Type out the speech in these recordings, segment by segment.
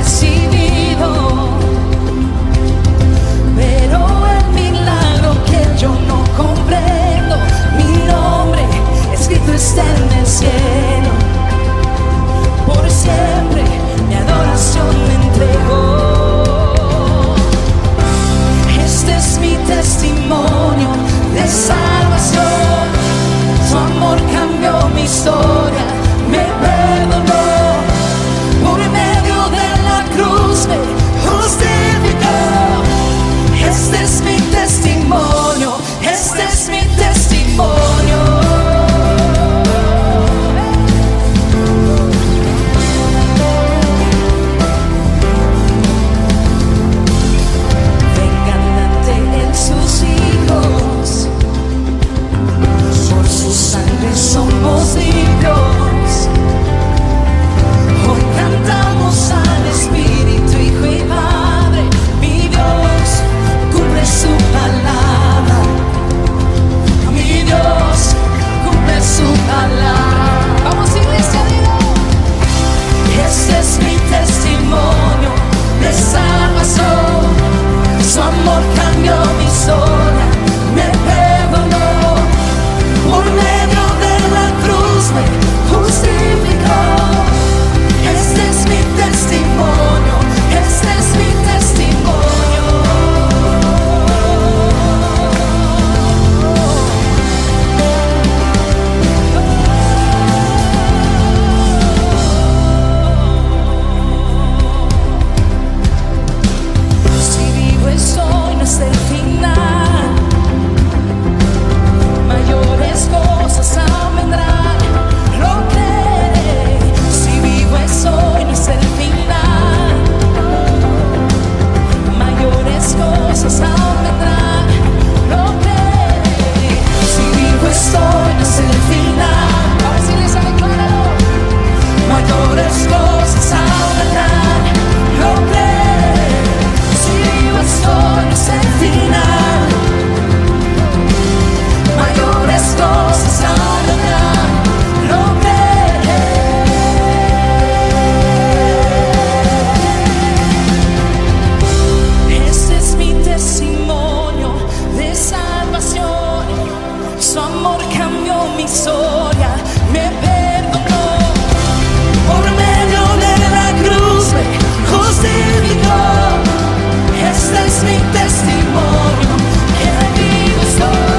recibido, pero el milagro que yo no comprendo, mi nombre escrito está en el cielo. Por siempre mi adoración me entregó. Este es mi testimonio de salvación. Su amor cambió mi historia, me perdonó. Por medio de la cruz me justificó. Este es mi testimonio, este es mi testimonio. Somos limpios. Hoy cantamos al Espíritu, Hijo y Padre. Mi Dios cumple su palabra. Mi Dios cumple su palabra. Vamos, iglesia, dilo. Este es mi testimonio de salvación. Su amor cambió mi historia, me perdonó. Por medio de la cruz me justificó. Este es mi testimonio, este es mi testimonio. Si vivo estoy, no es el final. Mayores cosas aún vendrán, lo creeré. Si vivo es hoy, no es el final. Mayores cosas aún vendrán, lo creeré. Si vivo estoy, no es el final. Ahora sí les declaro. Mayores cosas aún vendrán, lo creeré. Si vivo estoy, no es el final. Mayores cosas aún vendrán, lo creeré. Este es mi testimonio de salvación. Su amor cambió mi historia, me perdonó. Por medio de la cruz me justificó. Este es mi testimonio, que vivo estoy.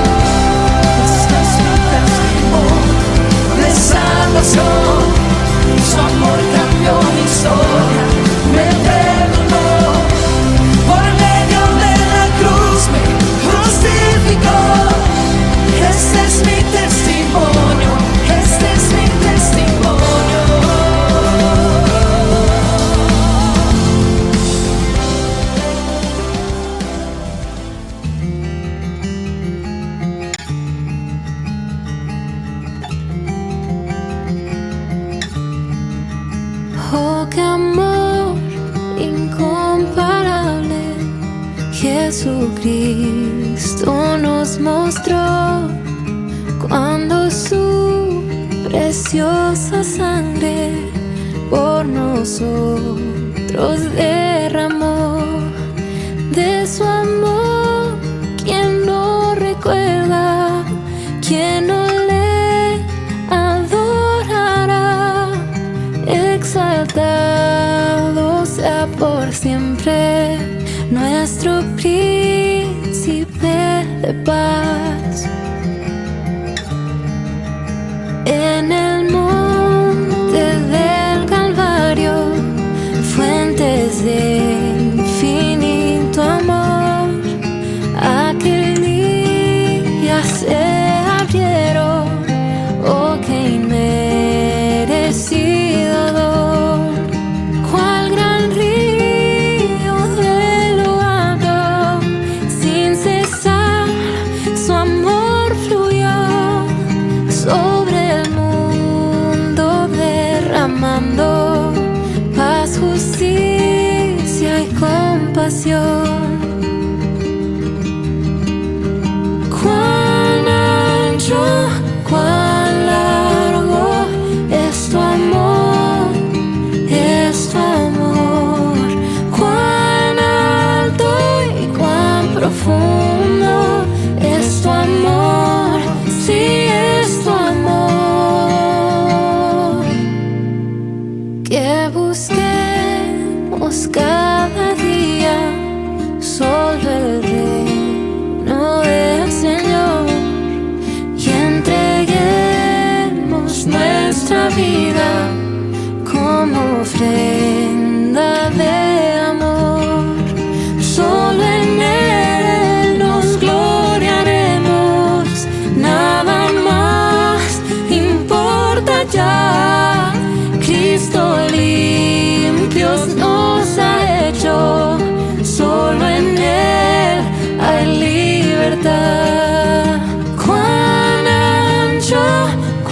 De salvación, su amor cambió mi historia, me perdonó. Por medio de la cruz me justificó. Este es mi testimonio, este es mi testimonio. Oh, qué amor incomparable Jesucristo nos mostró cuando su preciosa sangre por nosotros derramó. De su amor, ¿quién no recuerda? ¿Quién no le adorará? Exaltado sea por siempre nuestro príncipe de paz. En el monte del Calvario, fuentes de infinito amor, aquel día se abrieron. Oh, qué inmerecido don, cuál gran río de lo alto, sin cesar su amor fluyó sobre el mundo, derramando paz, justicia y compasión. Cuán ancho, cuán largo es tu amor, es tu amor. cada día solo el reino del Señor y entreguemos nuestra vida como ofrenda de amor. Solo en Él nos gloriaremos, nada más importa ya. Cristo limpios nos ha hecho, solo en Él hay libertad. Cuán ancho,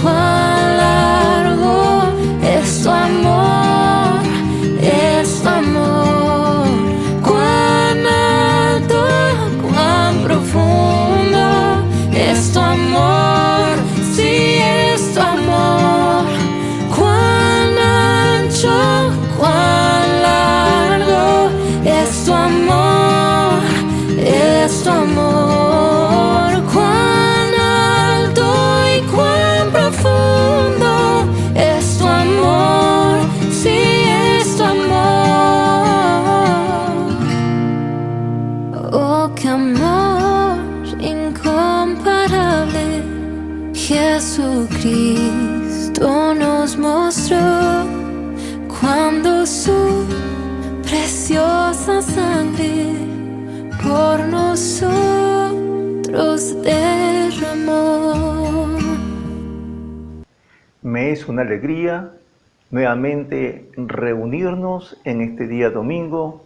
cuán largo es tu amor, es tu amor. Cuán alto, cuán profundo es tu amor, sí es tu amor. Cuán ancho, cuán largo es tu amor, es tu amor. Cuán alto y cuán profundo es tu amor, sí es tu amor. Oh, qué amor incomparable Jesucristo nos mostró cuando su preciosa sangre por nosotros derramó. Me es una alegría nuevamente reunirnos en este día domingo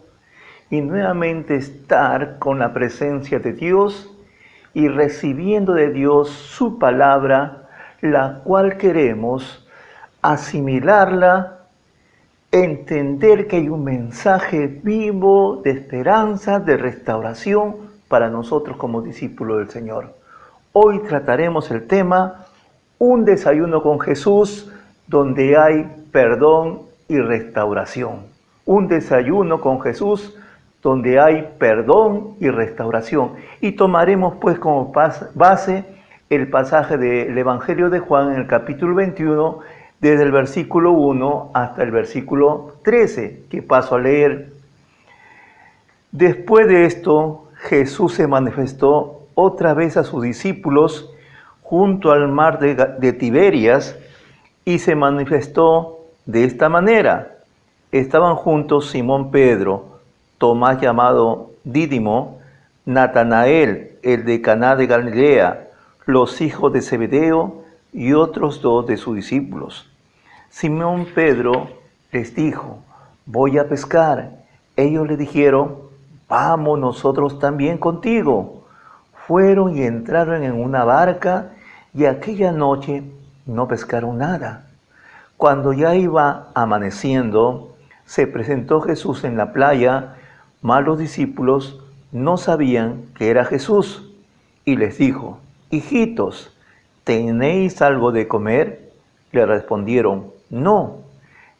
y nuevamente estar con la presencia de Dios y recibiendo de Dios su palabra, la cual queremos asimilarla, entender que hay un mensaje vivo de esperanza, de restauración para nosotros como discípulos del Señor. Hoy trataremos el tema Un desayuno con Jesús, donde hay perdón y restauración. Un desayuno con Jesús, donde hay perdón y restauración. Y tomaremos pues como base el pasaje del Evangelio de Juan en el capítulo 21, desde el versículo 1 hasta el versículo 13, que paso a leer. Después de esto, Jesús se manifestó otra vez a sus discípulos junto al mar de Tiberias, y se manifestó de esta manera. Estaban juntos Simón Pedro, Tomás llamado Dídimo, Natanael, el de Caná de Galilea, los hijos de Zebedeo y otros dos de sus discípulos. Simón Pedro les dijo: voy a pescar. Ellos le dijeron: vamos nosotros también contigo. Fueron y entraron en una barca, y aquella noche no pescaron nada. Cuando ya iba amaneciendo, se presentó Jesús en la playa, mas los discípulos no sabían que era Jesús, y les dijo: hijitos, ¿tenéis algo de comer? Le respondieron: no.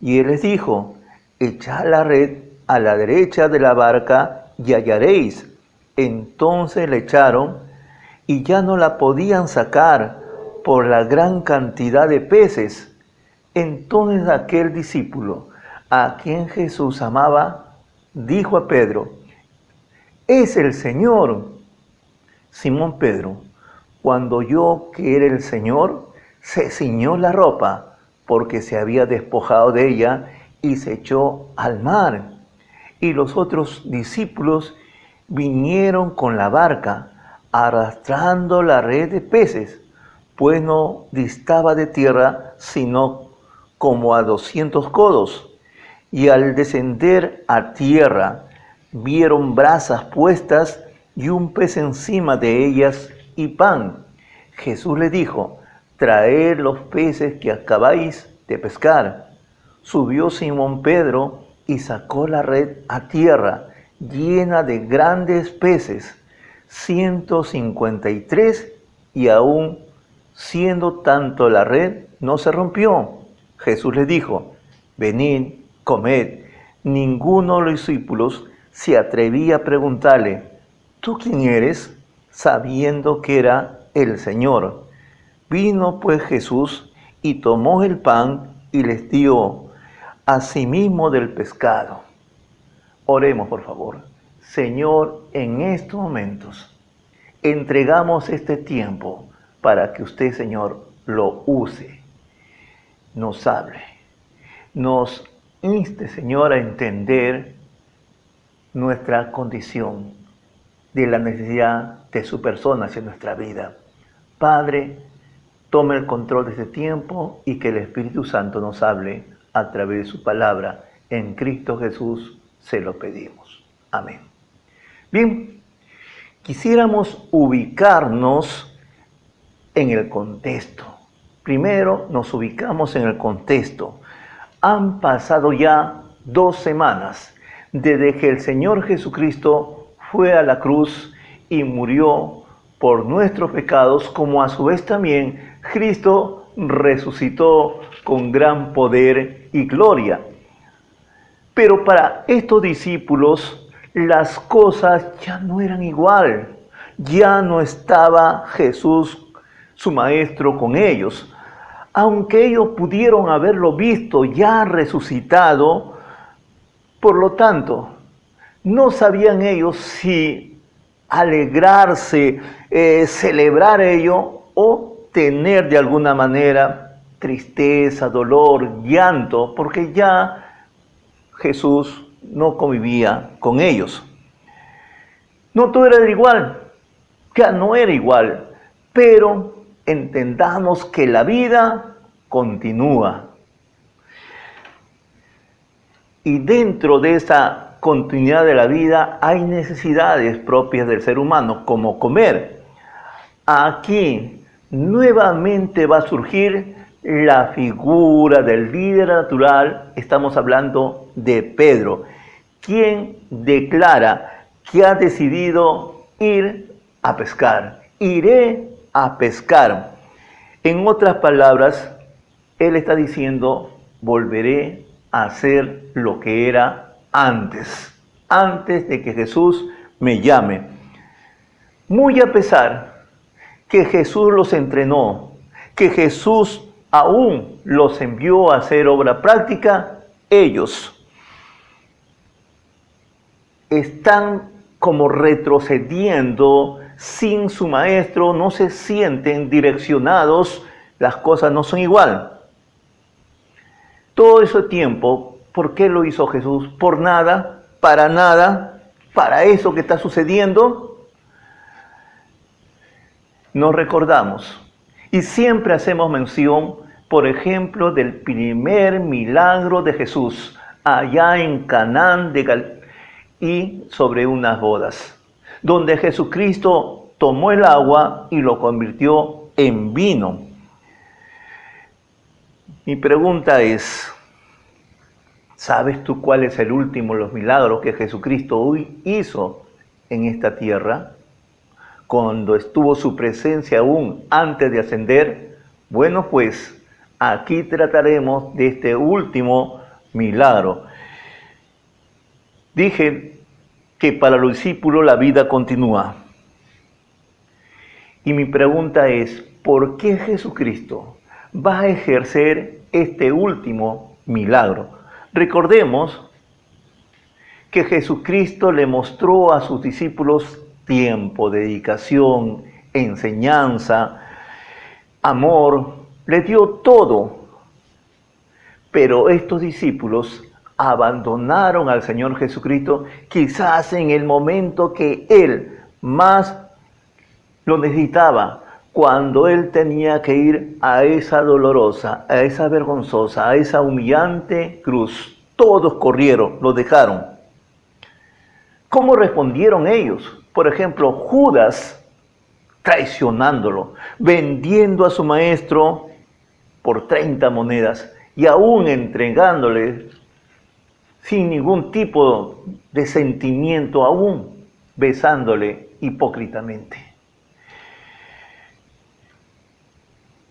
Y él les dijo: echad la red a la derecha de la barca y hallaréis. Entonces le echaron, y ya no la podían sacar por la gran cantidad de peces. Entonces aquel discípulo, a quien Jesús amaba, dijo a Pedro: es el Señor. Simón Pedro, cuando oyó que era el Señor, se ciñó la ropa, porque se había despojado de ella, y se echó al mar. Y los otros discípulos vinieron con la barca, arrastrando la red de peces, pues no distaba de tierra, sino como a 200 codos. Y al descender a tierra, vieron brasas puestas y un pez encima de ellas y pan. Jesús le dijo: traed los peces que acabáis de pescar. Subió Simón Pedro y sacó la red a tierra, llena de grandes peces, 153, y aún siendo tanto la red, no se rompió. Jesús le dijo: venid, comed. Ninguno de los discípulos se atrevía a preguntarle: ¿tú quién eres?, sabiendo que era el Señor. Vino pues Jesús y tomó el pan y les dio asimismo del pescado. Oremos, por favor. Señor, en estos momentos entregamos este tiempo para que usted, Señor, lo use, nos hable, nos inste, Señor, a entender nuestra condición, de la necesidad de su persona hacia nuestra vida. Padre, tome el control de este tiempo y que el Espíritu Santo nos hable a través de su palabra. En Cristo Jesús se lo pedimos. Amén. Bien, quisiéramos ubicarnos en el contexto. Primero nos ubicamos en el contexto. Han pasado ya 2 semanas desde que el Señor Jesucristo fue a la cruz y murió por nuestros pecados, como a su vez también Cristo resucitó con gran poder y gloria. Pero para estos discípulos las cosas ya no eran igual. Ya no estaba Jesús, su maestro, con ellos. Aunque ellos pudieron haberlo visto ya resucitado, por lo tanto, no sabían ellos si alegrarse, celebrar ello o tener de alguna manera tristeza, dolor, llanto, porque ya Jesús no convivía con ellos. No todo era igual, ya no era igual, pero entendamos que la vida continúa. Y dentro de esa continuidad de la vida hay necesidades propias del ser humano, como comer. Aquí nuevamente va a surgir la figura del líder natural. Estamos hablando de Pedro, quien declara que ha decidido ir a pescar. Iré a pescar. En otras palabras, él está diciendo, volveré a hacer lo que era antes de que Jesús me llame. Muy a pesar que Jesús los entrenó, que Jesús aún los envió a hacer obra práctica, ellos están como retrocediendo sin su maestro, no se sienten direccionados, las cosas no son igual. Todo ese tiempo, ¿por qué lo hizo Jesús? ¿Por nada? ¿Para eso que está sucediendo? Nos recordamos y siempre hacemos mención, por ejemplo, del primer milagro de Jesús allá en Canaán y sobre unas bodas, donde Jesucristo tomó el agua y lo convirtió en vino. Mi pregunta es, ¿sabes tú cuál es el último de los milagros que Jesucristo hizo en esta tierra? Cuando estuvo su presencia aún antes de ascender. Bueno, pues aquí trataremos de este último milagro. Dije que para los discípulos la vida continúa. Y mi pregunta es, ¿por qué Jesucristo va a ejercer este último milagro? Recordemos que Jesucristo le mostró a sus discípulos tiempo, dedicación, enseñanza, amor, les dio todo. Pero estos discípulos abandonaron al Señor Jesucristo quizás en el momento que Él más lo necesitaba, cuando Él tenía que ir a esa dolorosa, a esa vergonzosa, a esa humillante cruz. Todos corrieron, lo dejaron. ¿Cómo respondieron ellos? Por ejemplo, Judas traicionándolo, vendiendo a su maestro por 30 monedas y aún entregándole sin ningún tipo de sentimiento, aún besándole hipócritamente.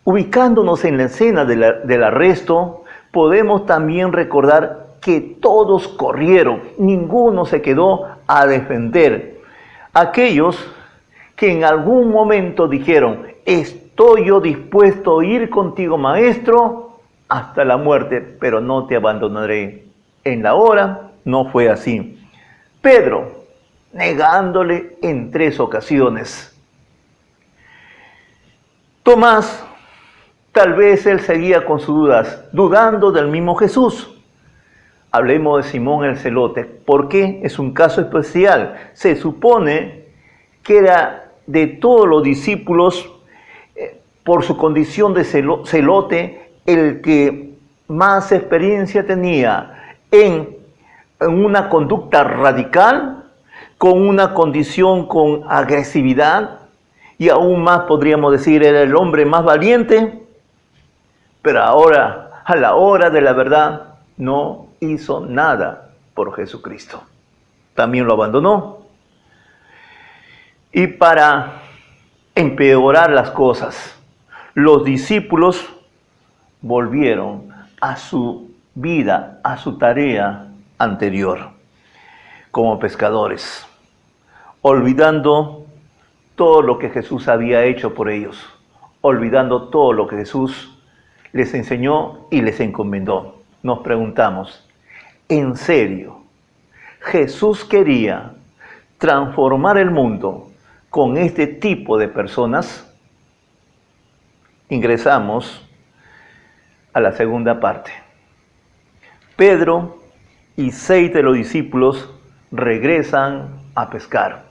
Ubicándonos en la escena del arresto, podemos también recordar que todos corrieron, ninguno se quedó a defender. Aquellos que en algún momento dijeron, estoy yo dispuesto a ir contigo, maestro, hasta la muerte, pero no te abandonaré. En la hora no fue así. Pedro, negándole en 3 ocasiones. Tomás, tal vez él seguía con sus dudas, dudando del mismo Jesús. Hablemos de Simón el Celote. ¿Por qué? Es un caso especial. Se supone que era de todos los discípulos, por su condición de celote, el que más experiencia tenía en una conducta radical, con una condición con agresividad, y aún más podríamos decir, era el hombre más valiente, pero ahora, a la hora de la verdad, no hizo nada por Jesucristo. También lo abandonó. Y para empeorar las cosas, los discípulos volvieron a su vida, a su tarea anterior, como pescadores, olvidando todo lo que Jesús había hecho por ellos, olvidando todo lo que Jesús les enseñó y les encomendó. Nos preguntamos, ¿en serio Jesús quería transformar el mundo con este tipo de personas? Ingresamos a la segunda parte. Pedro y 6 de los discípulos regresan a pescar.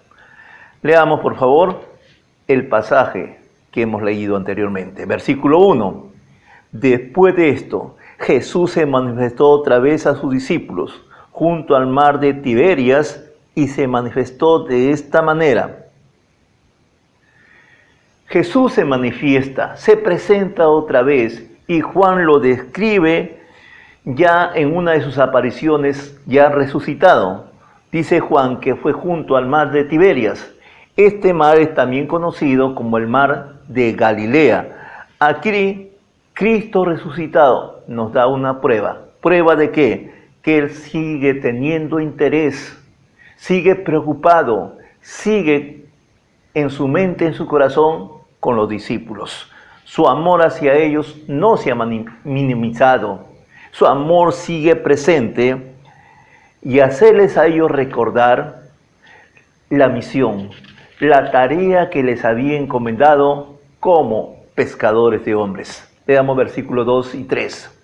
Leamos, por favor, el pasaje que hemos leído anteriormente. Versículo 1. Después de esto, Jesús se manifestó otra vez a sus discípulos junto al mar de Tiberias y se manifestó de esta manera. Jesús se manifiesta, se presenta otra vez y Juan lo describe ya en una de sus apariciones ya resucitado. Dice Juan que fue junto al mar de Tiberias. Este mar es también conocido como el mar de Galilea. Aquí Cristo resucitado nos da una prueba. ¿Prueba de qué? Que Él sigue teniendo interés, sigue preocupado, sigue en su mente, en su corazón, con los discípulos. Su amor hacia ellos no se ha minimizado. Su amor sigue presente y hacerles a ellos recordar la misión, la tarea que les había encomendado como pescadores de hombres. Veamos versículos 2 y 3.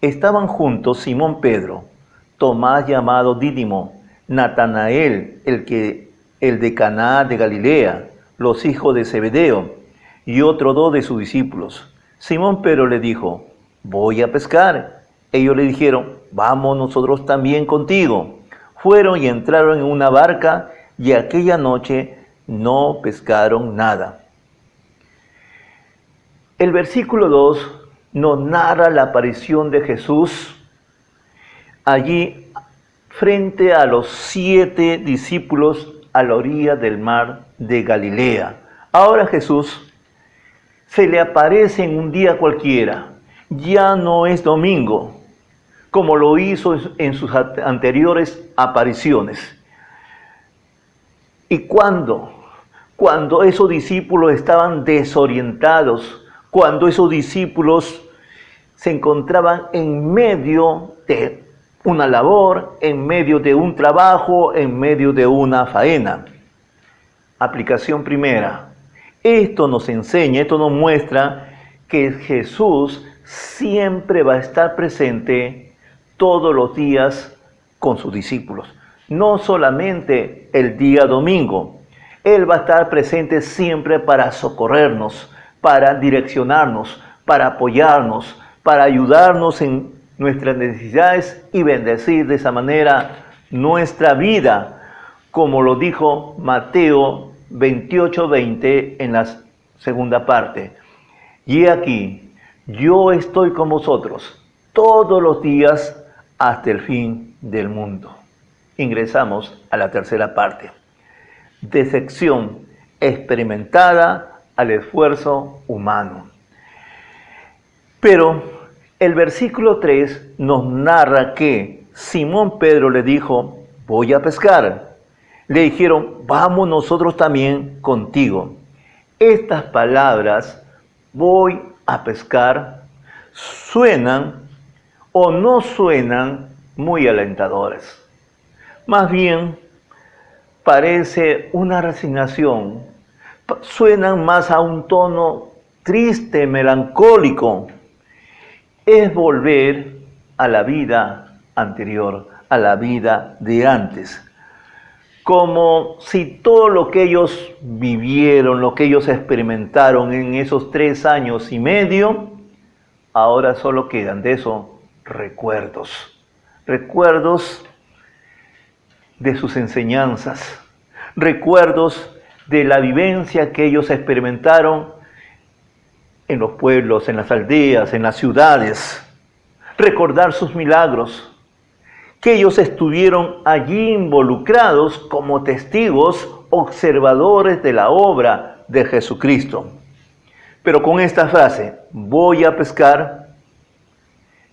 Estaban juntos Simón Pedro, Tomás llamado Dídimo, Natanael, el de Caná de Galilea, los hijos de Zebedeo, y otros 2 de sus discípulos. Simón Pedro le dijo, voy a pescar. Ellos le dijeron, vamos nosotros también contigo. Fueron y entraron en una barca, y aquella noche no pescaron nada. El versículo 2 nos narra la aparición de Jesús allí frente a los 7 discípulos a la orilla del mar de Galilea. Ahora Jesús se le aparece en un día cualquiera, ya no es domingo, como lo hizo en sus anteriores apariciones. Y cuando esos discípulos estaban desorientados, cuando esos discípulos se encontraban en medio de una labor, en medio de un trabajo, en medio de una faena. Aplicación primera. Esto nos enseña, esto nos muestra que Jesús siempre va a estar presente todos los días con sus discípulos. No solamente el día domingo. Él va a estar presente siempre para socorrernos, para direccionarnos, para apoyarnos, para ayudarnos en nuestras necesidades y bendecir de esa manera nuestra vida, como lo dijo Mateo 28:20 en la segunda parte. Y aquí, yo estoy con vosotros todos los días hasta el fin del mundo. Ingresamos a la tercera parte. Decepción experimentada al esfuerzo humano. Pero el versículo 3 nos narra que Simón Pedro le dijo, voy a pescar. Le dijeron, vamos nosotros también contigo. Estas palabras, voy a pescar, suenan o no suenan muy alentadoras. Más bien parece una resignación, suenan más a un tono triste, melancólico. Es volver a la vida anterior, a la vida de antes. Como si todo lo que ellos vivieron, lo que ellos experimentaron en esos 3 años y medio, ahora solo quedan de eso recuerdos. Recuerdos de sus enseñanzas, recuerdos de la vivencia que ellos experimentaron en los pueblos, en las aldeas, en las ciudades. Recordar sus milagros, que ellos estuvieron allí involucrados como testigos, observadores de la obra de Jesucristo. Pero con esta frase, voy a pescar,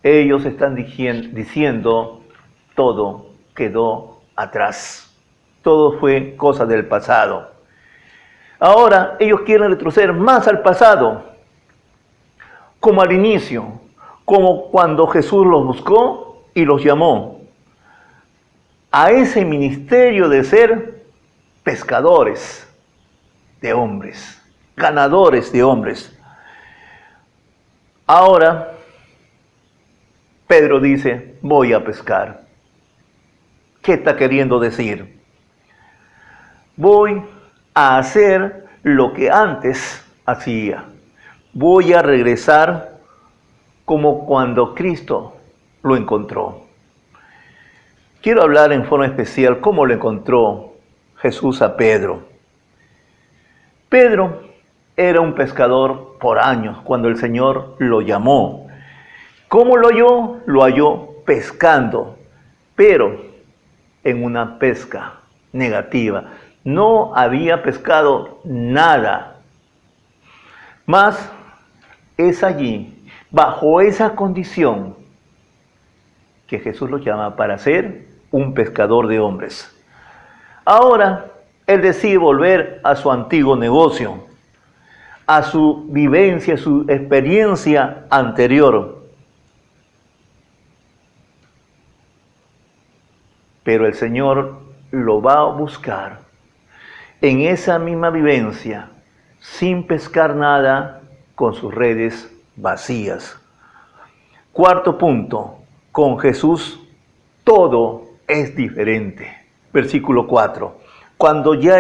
ellos están diciendo, todo quedó atrás. Todo fue cosa del pasado. Ahora ellos quieren retroceder más al pasado, como al inicio, como cuando Jesús los buscó y los llamó a ese ministerio de ser pescadores de hombres, ganadores de hombres. Ahora Pedro dice, voy a pescar. ¿Qué está queriendo decir? Voy a hacer lo que antes hacía. Voy a regresar como cuando Cristo lo encontró. Quiero hablar en forma especial cómo lo encontró Jesús a Pedro. Pedro era un pescador por años cuando el Señor lo llamó. ¿Cómo lo halló? Lo halló pescando, pero en una pesca negativa. No había pescado nada. Mas es allí, bajo esa condición, que Jesús lo llama para ser un pescador de hombres. Ahora, él decide volver a su antiguo negocio, a su vivencia, su experiencia anterior. Pero el Señor lo va a buscar en esa misma vivencia, sin pescar nada, con sus redes vacías. Cuarto punto, con Jesús todo es diferente. Versículo 4. Cuando ya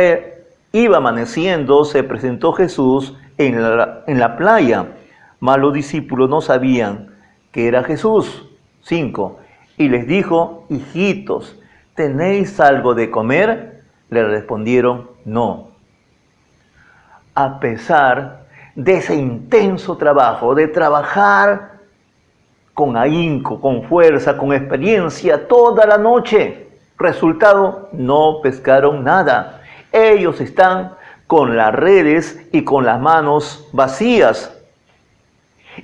iba amaneciendo, se presentó Jesús en la playa, mas los discípulos no sabían que era Jesús. 5. Y les dijo, hijitos, ¿tenéis algo de comer? Le respondieron, no. A pesar de ese intenso trabajo, de trabajar con ahínco, con fuerza, con experiencia, toda la noche, resultado, no pescaron nada. Ellos están con las redes y con las manos vacías.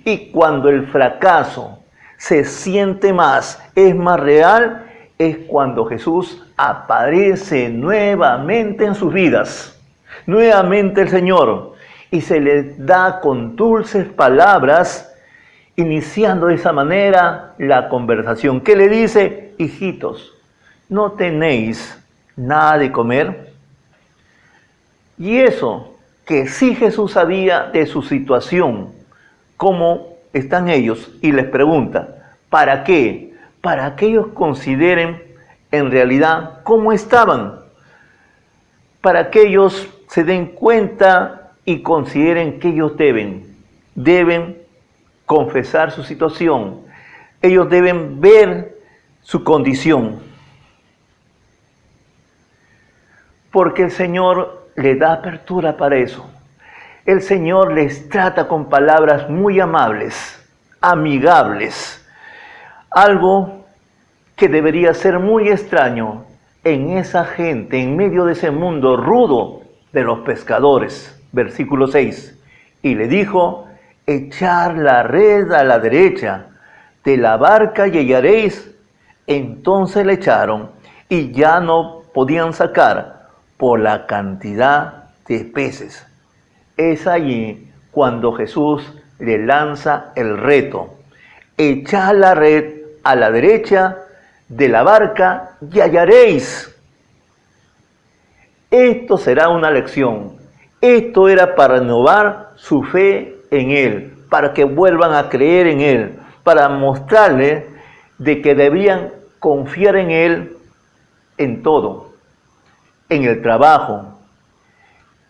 Y cuando el fracaso se siente más, es más real, es cuando Jesús aparece nuevamente en sus vidas. Nuevamente el Señor, y se les da con dulces palabras, iniciando de esa manera la conversación. ¿Qué le dice? Hijitos, ¿no tenéis nada de comer? Y eso, que sí Jesús sabía de su situación, cómo están ellos, y les pregunta, ¿para qué? Para que ellos consideren en realidad cómo estaban, para que ellos se den cuenta y consideren que ellos deben confesar su situación, ellos deben ver su condición, porque el Señor les da apertura para eso. El Señor les trata con palabras muy amables, amigables, algo que debería ser muy extraño en esa gente, en medio de ese mundo rudo de los pescadores. Versículo 6. Y le dijo, echar la red a la derecha de la barca y hallaréis. Entonces le echaron y ya no podían sacar por la cantidad de peces. Es allí cuando Jesús le lanza el reto. Echad la red a la derecha de la barca y hallaréis. Esto será una lección. Esto era para renovar su fe en Él, para que vuelvan a creer en Él, para mostrarles de que debían confiar en Él en todo, en el trabajo,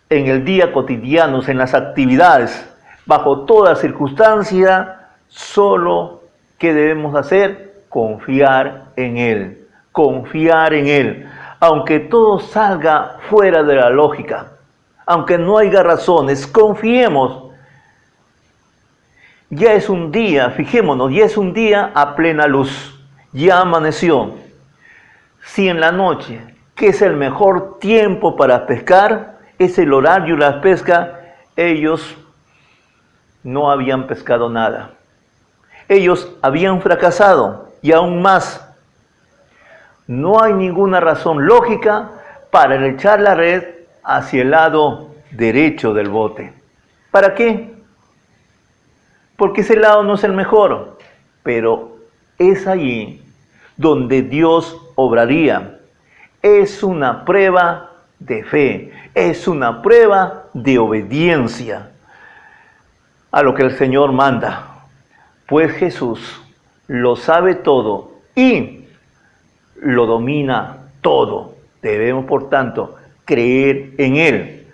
en el día cotidiano, en las actividades, bajo toda circunstancia, solo que debemos hacer, confiar en Él, confiar en Él, aunque todo salga fuera de la lógica, aunque no haya razones, confiemos. Ya es un día, fijémonos, ya es un día a plena luz, ya amaneció. Si en la noche, que es el mejor tiempo para pescar, es el horario de la pesca, ellos no habían pescado nada. Ellos habían fracasado y aún más. No hay ninguna razón lógica para echar la red hacia el lado derecho del bote. ¿Para qué? Porque ese lado no es el mejor, pero es allí donde Dios obraría. Es una prueba de fe, es una prueba de obediencia a lo que el Señor manda. Pues Jesús lo sabe todo y lo domina todo. Debemos, por tanto, creer en Él.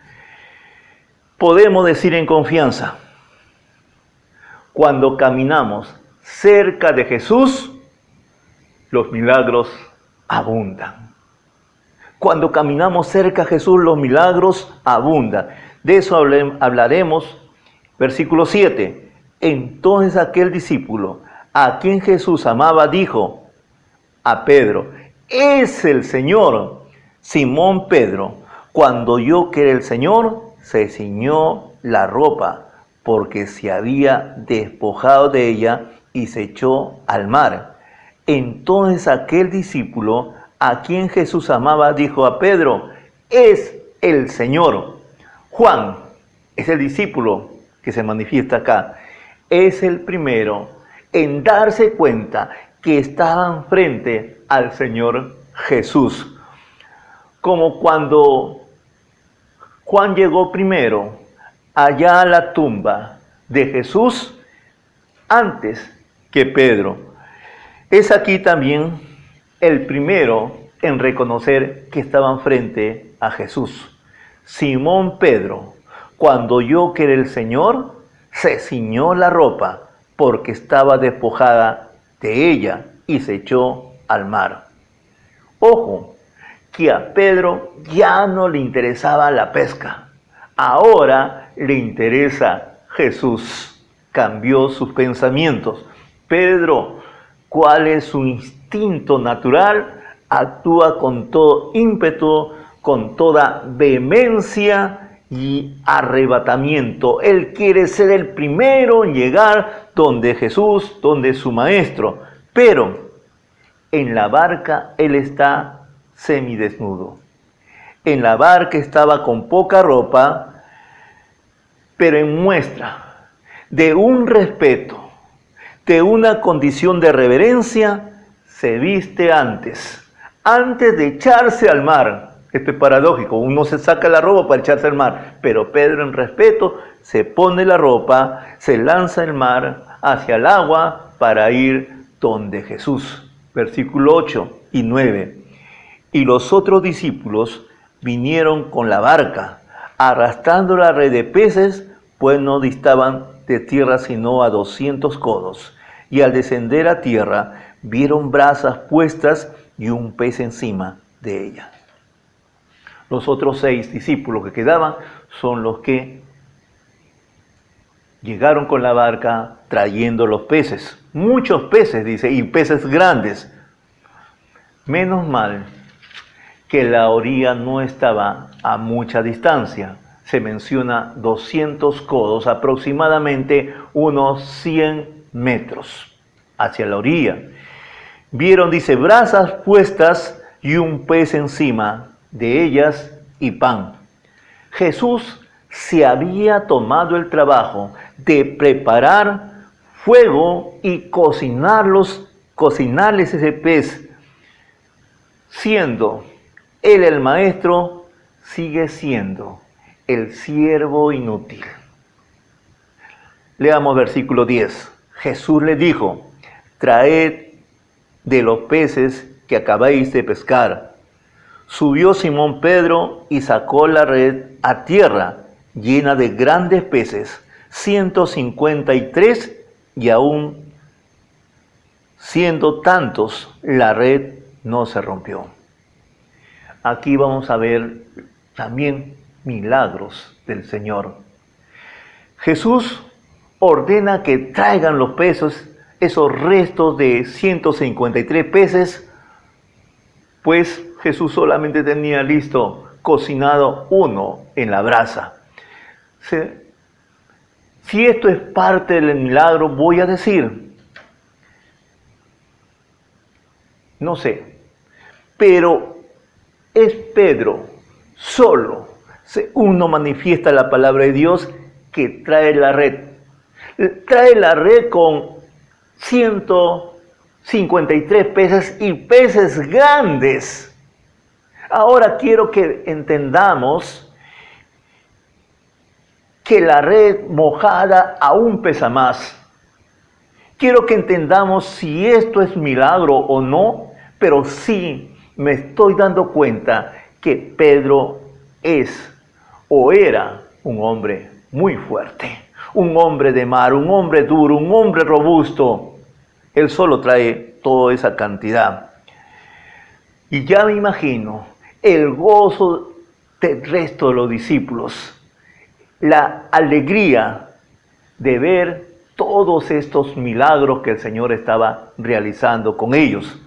Podemos decir en confianza, cuando caminamos cerca de Jesús, los milagros abundan. Cuando caminamos cerca de Jesús, los milagros abundan. De eso hablaremos. Versículo 7. Entonces aquel discípulo, a quien Jesús amaba, dijo a Pedro: es el Señor. Simón Pedro, cuando oyó que era el Señor, se ciñó la ropa, porque se había despojado de ella y se echó al mar. Entonces aquel discípulo, a quien Jesús amaba, dijo a Pedro: es el Señor. Juan es el discípulo que se manifiesta acá. Es el primero en darse cuenta que estaban frente al Señor Jesús. Como cuando Juan llegó primero allá a la tumba de Jesús antes que Pedro. Es aquí también el primero en reconocer que estaban frente a Jesús. Simón Pedro, cuando oyó que era el Señor, se ciñó la ropa porque estaba despojada de ella y se echó al mar. Ojo, que a Pedro ya no le interesaba la pesca. Ahora le interesa Jesús. Cambió sus pensamientos. Pedro, ¿cuál es su instinto natural? Actúa con todo ímpetu, con toda vehemencia y arrebatamiento. Él quiere ser el primero en llegar donde Jesús, donde su maestro. Pero en la barca él está semidesnudo. En la barca estaba con poca ropa, pero en muestra de un respeto, de una condición de reverencia, se viste antes de echarse al mar. Esto es paradójico, uno se saca la ropa para echarse al mar, pero Pedro en respeto se pone la ropa, se lanza al mar, hacia el agua, para ir donde Jesús. Versículo 8 y 9. Y los otros discípulos vinieron con la barca, arrastrando la red de peces, pues no distaban de tierra sino a 200 codos. Y al descender a tierra, vieron brasas puestas y un pez encima de ella. Los otros 6 discípulos que quedaban son los que llegaron con la barca trayendo los peces. Muchos peces, dice, y peces grandes. Menos mal que la orilla no estaba a mucha distancia. Se menciona 200 codos, aproximadamente unos 100 metros hacia la orilla. Vieron, dice, brasas puestas y un pez encima de ellas y pan. Jesús se había tomado el trabajo de preparar fuego y cocinarles ese pez. Siendo él el maestro, sigue siendo el siervo inútil. Leamos versículo 10. Jesús le dijo: traed de los peces que acabáis de pescar. Subió Simón Pedro y sacó la red a tierra, llena de grandes peces, 153, y aún siendo tantos, la red no se rompió. Aquí vamos a ver también milagros del Señor. Jesús ordena que traigan los peces, esos restos de 153 peces, pues Jesús solamente tenía listo, cocinado uno en la brasa. Si esto es parte del milagro, voy a decir, no sé, pero es Pedro solo, uno manifiesta la palabra de Dios, que trae la red. Trae la red con 153 peces y peces grandes. Ahora quiero que entendamos que la red mojada aún pesa más. Quiero que entendamos si esto es milagro o no, pero sí me estoy dando cuenta que Pedro es o era un hombre muy fuerte, un hombre de mar, un hombre duro, un hombre robusto. Él solo trae toda esa cantidad. Y ya me imagino el gozo del resto de los discípulos, la alegría de ver todos estos milagros que el Señor estaba realizando con ellos.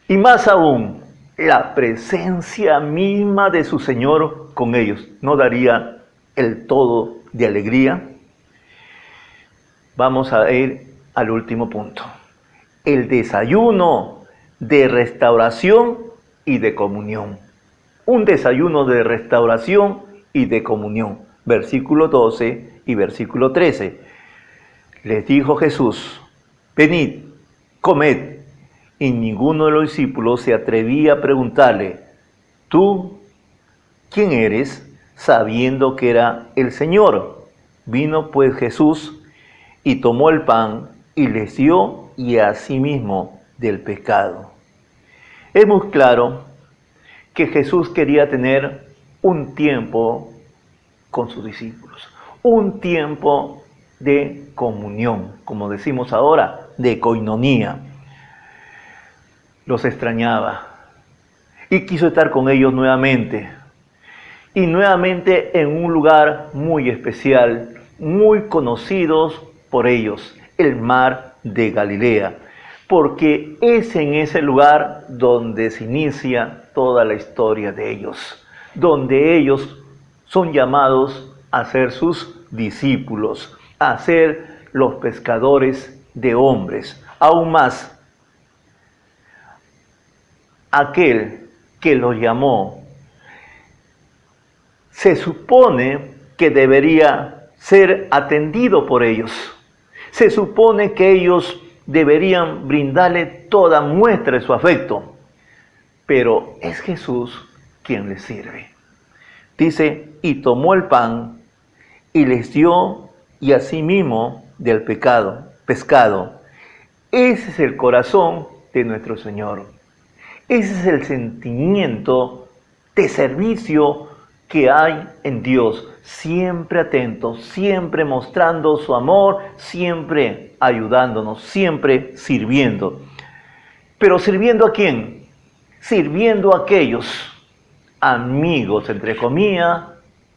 Y más aún, la presencia misma de su Señor con ellos. ¿No daría el todo de alegría? Vamos a ir al último punto. El desayuno de restauración y de comunión. Un desayuno de restauración y de comunión. Versículo 12 y versículo 13. Les dijo Jesús: venid, comed. Y ninguno de los discípulos se atrevía a preguntarle: ¿tú quién eres?, sabiendo que era el Señor. Vino pues Jesús y tomó el pan y les dio, y asimismo del pescado. Es muy claro que Jesús quería tener un tiempo con sus discípulos, un tiempo de comunión, como decimos ahora, de coinonía. Los extrañaba y quiso estar con ellos nuevamente. Y nuevamente en un lugar muy especial, muy conocidos por ellos, el mar de Galilea. Porque es en ese lugar donde se inicia toda la historia de ellos. Donde ellos son llamados a ser sus discípulos, a ser los pescadores de hombres. Aún más, aquel que los llamó, se supone que debería ser atendido por ellos. Se supone que ellos deberían brindarle toda muestra de su afecto. Pero es Jesús quien les sirve. Dice: y tomó el pan y les dio, y asimismo del pescado. Ese es el corazón de nuestro Señor. Ese es el sentimiento de servicio que hay en Dios, siempre atento, siempre mostrando su amor, siempre ayudándonos, siempre sirviendo. ¿Pero sirviendo a quién? Sirviendo a aquellos amigos, entre comillas,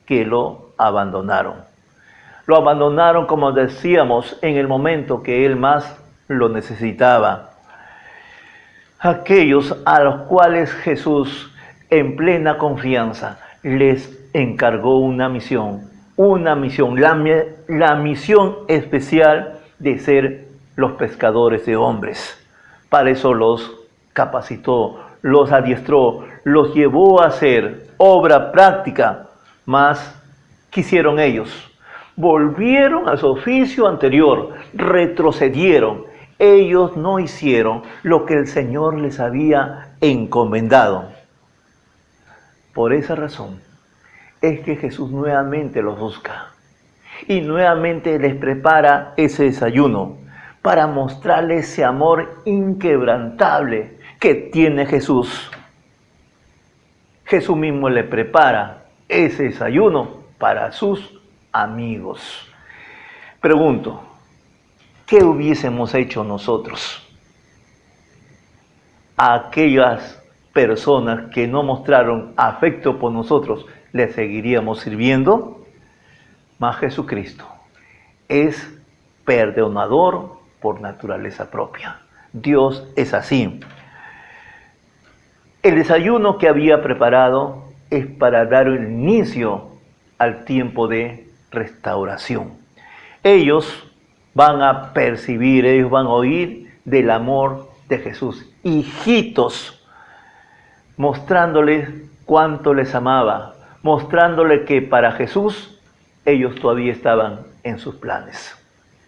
que lo abandonaron. Lo abandonaron, como decíamos, en el momento que él más lo necesitaba. Aquellos a los cuales Jesús, en plena confianza, les encargó una misión, la misión especial de ser los pescadores de hombres. Para eso los capacitó, los adiestró, los llevó a hacer obra práctica. Mas, ¿qué hicieron ellos? Volvieron a su oficio anterior, retrocedieron. Ellos no hicieron lo que el Señor les había encomendado. Por esa razón es que Jesús nuevamente los busca y nuevamente les prepara ese desayuno para mostrarles ese amor inquebrantable que tiene Jesús. Jesús mismo le prepara ese desayuno para sus amigos. Pregunto, ¿qué hubiésemos hecho nosotros a aquellas personas que no mostraron afecto por nosotros? ¿Les seguiríamos sirviendo? Mas Jesucristo es perdonador por naturaleza propia. Dios es así. El desayuno que había preparado es para dar el inicio al tiempo de restauración. Ellos van a percibir, ellos van a oír del amor de Jesús. Hijitos, mostrándoles cuánto les amaba, mostrándoles que para Jesús ellos todavía estaban en sus planes.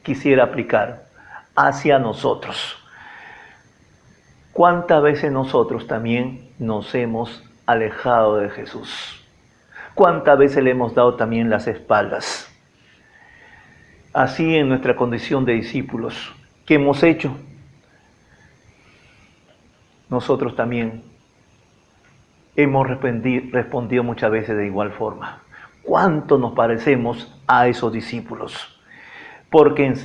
Quisiera aplicar hacia nosotros. ¿Cuántas veces nosotros también nos hemos alejado de Jesús? ¿Cuántas veces le hemos dado también las espaldas? Así en nuestra condición de discípulos, ¿qué hemos hecho? Nosotros también hemos respondido muchas veces de igual forma. ¿Cuánto nos parecemos a esos discípulos? Porque en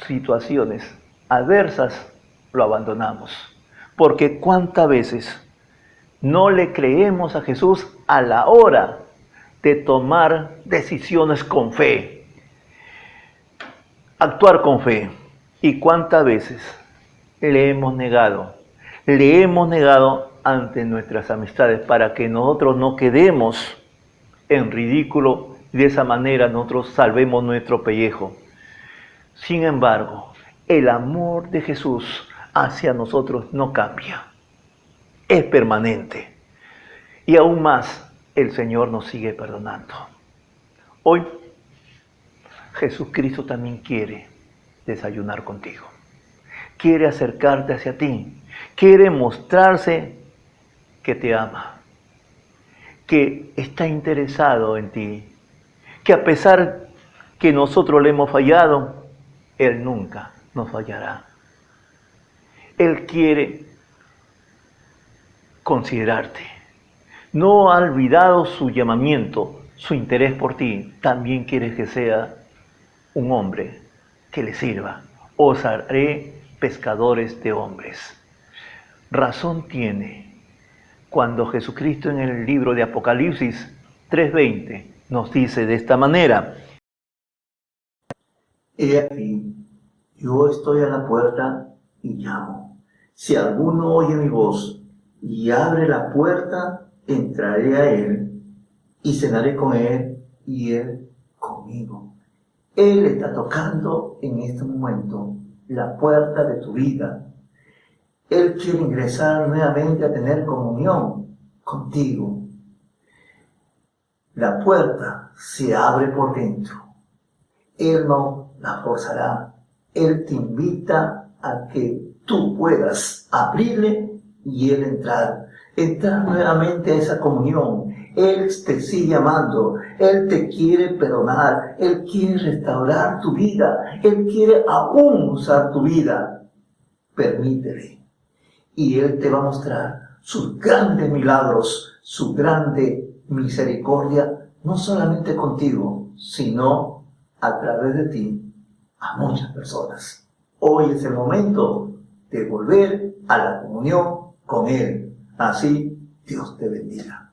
situaciones adversas lo abandonamos. Porque cuántas veces no le creemos a Jesús a la hora de tomar decisiones con fe, actuar con fe. Y cuántas veces le hemos negado ante nuestras amistades para que nosotros no quedemos en ridículo y de esa manera nosotros salvemos nuestro pellejo. Sin embargo, el amor de Jesús hacia nosotros no cambia, es permanente. Y aún más, el Señor nos sigue perdonando. Hoy, Jesucristo también quiere desayunar contigo. Quiere acercarte hacia ti. Quiere mostrarse que te ama, que está interesado en ti, que a pesar que nosotros le hemos fallado, Él nunca nos fallará. Él quiere considerarte. No ha olvidado su llamamiento, su interés por ti. También quiere que sea un hombre que le sirva. Os haré pescadores de hombres. Razón tiene cuando Jesucristo en el libro de Apocalipsis 3:20 nos dice de esta manera: He aquí, yo estoy a la puerta y llamo. Si alguno oye mi voz y abre la puerta, entraré a él y cenaré con él y él conmigo. Él está tocando en este momento la puerta de tu vida. Él quiere ingresar nuevamente a tener comunión contigo. La puerta se abre por dentro. Él no la forzará. Él te invita a que tú puedas abrirle y Él entrar nuevamente a esa comunión. Él te sigue amando, Él te quiere perdonar, Él quiere restaurar tu vida, Él quiere aún usar tu vida. Permítele. Y Él te va a mostrar sus grandes milagros, su grande misericordia, no solamente contigo, sino a través de ti, a muchas personas. Hoy es el momento de volver a la comunión con Él. Así, Dios te bendiga.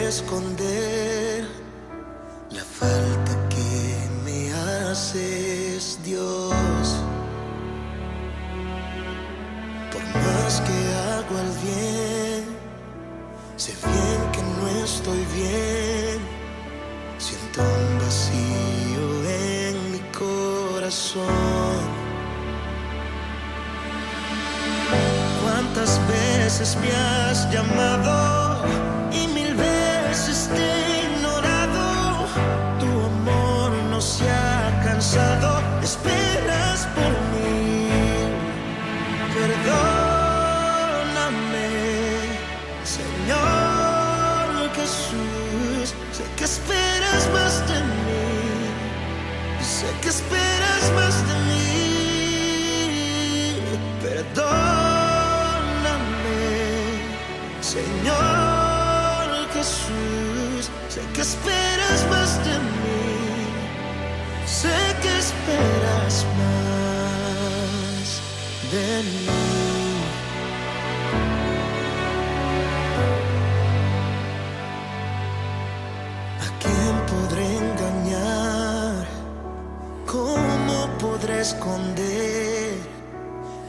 Esconder la falta que me haces, Dios. Por más que hago el bien, sé bien que no estoy bien. Siento un vacío en mi corazón. ¿Cuántas veces me has llamado? Y 1000 veces Jesús, sé que esperas más de mí, sé que esperas más de mí. Perdóname, Señor Jesús, sé que esperas más de mí, sé que esperas más de mí. ¿A quién podré engañar? ¿Cómo podré esconder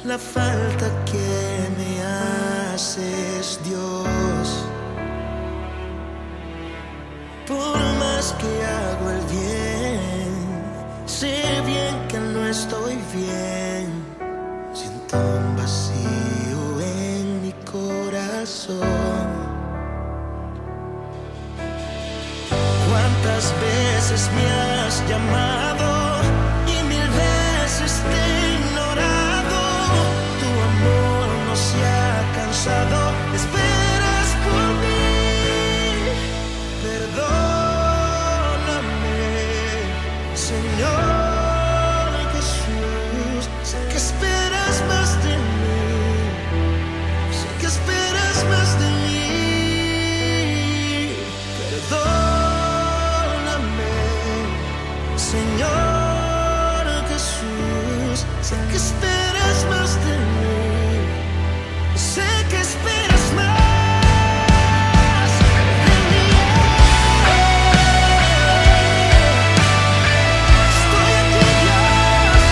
la falta que me haces, Dios? Por más que hago el bien, sé bien que no estoy bien. Siento un vacío en mi corazón. ¿Cuántas veces me has llamado y 1000 veces te he ignorado? Tu amor no se ha cansado, esperas por mí. Perdóname, Señor Jesús, sé que esperas más de mí, sé que esperas más de mí. Perdóname, Señor Jesús, sé que esperas más de mí, sé que esperas más de mí. Estoy aquí, Dios,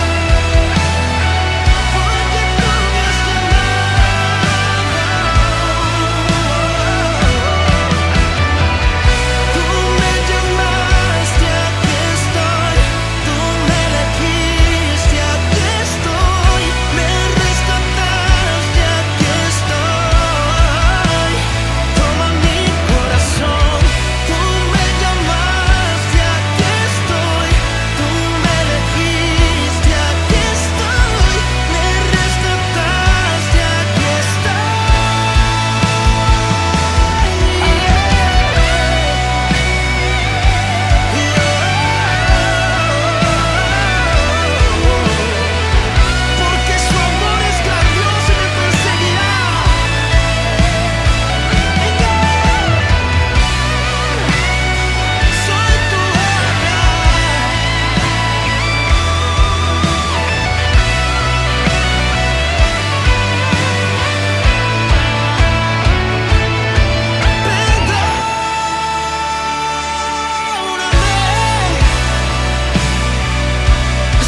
porque tú me has llamado. Tú me llamaste, aquí estoy. Tú me elegiste, aquí estoy. Me rescataste, aquí estoy. Toma mi corazón. Tú me llamaste, aquí estoy. Tú me elegiste, aquí estoy. Me rescataste, aquí porque su amor es grandioso y me perseguirá. Soy tu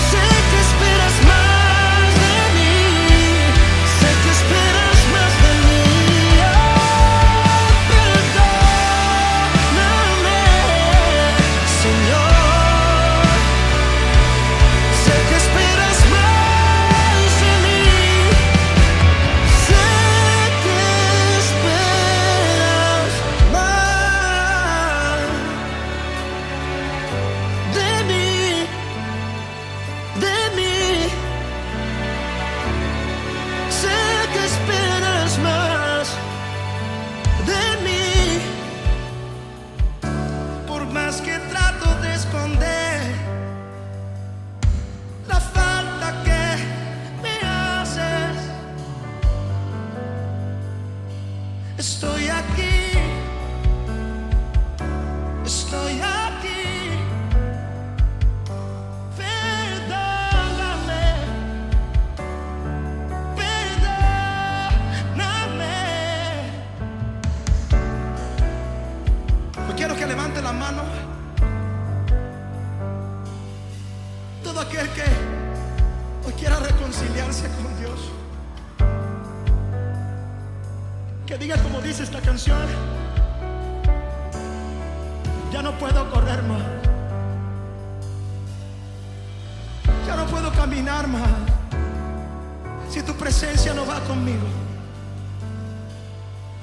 sé que esperas más de mí, sé que esperas más de mí. Perdóname, Señor, sé que esperas más de mí, sé que esperas más de mí, de mí. Sé que esperas más de mí. Por más que trato de esconder la falta que me haces, estoy aquí, estoy aquí. Perdóname, perdóname. Yo quiero que levante la mano todo aquel que hoy quiera reconciliarse con Dios. Que diga como dice esta canción: ya no puedo correr más, ya no puedo caminar más si tu presencia no va conmigo.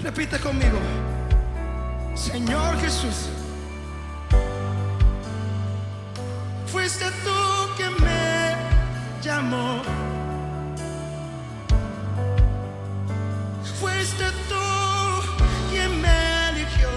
Repite conmigo: Señor Jesús, fuiste tú quien me llamó, fuiste tú quien me eligió.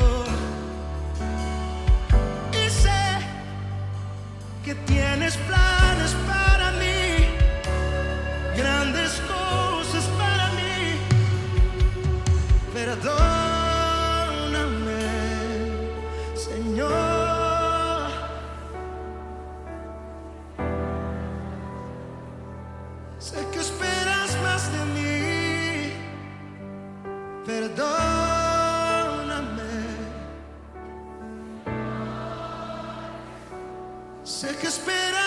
que esperar.